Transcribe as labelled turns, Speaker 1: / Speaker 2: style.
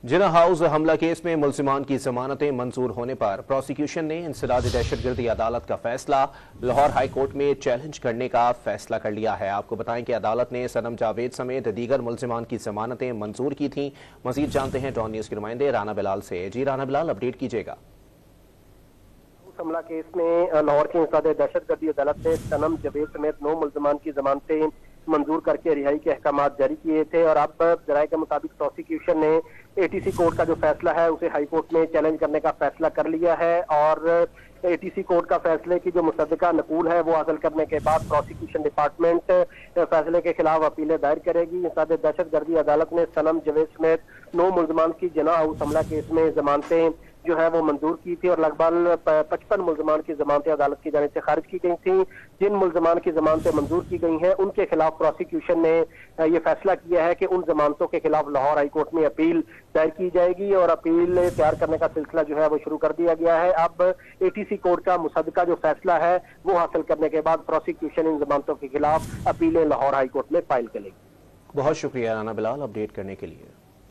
Speaker 1: जिना house हमला case में मुल्जिमान की जमानतें मंजूर होने पर प्रोसिक्यूशन ने इंसदाद दहशतगर्दी अदालत का फैसला लाहौर हाई कोर्ट में चैलेंज करने का फैसला कर लिया है। आपको बताएं कि अदालत ने सनम जावेद समेत दीगर मुल्जिमान की जमानतें मंजूर की थीं। मजीद जानते हैं डॉन न्यूज के नुमाइंदे राना बिलाल से। जी राना बिलाल, अपडेट कीजिएगा।
Speaker 2: हमला केस में लाहौर की इंसदाद दहशतगर्दी अदालत ने सनम जावेद समेत 9 मुल्जिमान की जमानतें मंजूर करके रिहाई के अहकाम जारी किए थे और अब जराये के मुताबिक प्रोसिक्यूशन ने एटीसी कोर्ट का जो फैसला है उसे हाई कोर्ट में चैलेंज करने का फैसला कर लिया है और एटीसी कोर्ट का फैसले की जो मुसद्दका नकूल है वो हासिल करने के बाद प्रोसिक्यूशन डिपार्टमेंट फैसले के खिलाफ अपीलें दायर करेगी। इंसदाद दहशतगर्दी अदालत ने सनम जावेद समेत 9 मुल्जिमान की जिना हाउस हमला केस में जमानतें जो है वो मंजूर की थी और लगभग 55 मुल्जिमान की जमानतें अदालत की जानिब से खारिज की गई थी। जिन मुल्जिमान की जमानतें मंजूर की गई हैं उनके खिलाफ प्रोसिक्यूशन ने ये फैसला किया है कि उन जमानतों के खिलाफ लाहौर हाई कोर्ट में अपील दायर की जाएगी और अपील तैयार करने का सिलसिला जो है वो शुरू कर दिया गया है। अब एटीसी कोर्ट का मुसद्दका जो फैसला है वो हासिल करने के बाद प्रोसिक्यूशन इन जमानतों के खिलाफ अपीलें लाहौर हाई कोर्ट में फाइल करेगी।
Speaker 1: बहुत शुक्रिया राना बिलाल अपडेट करने के लिए।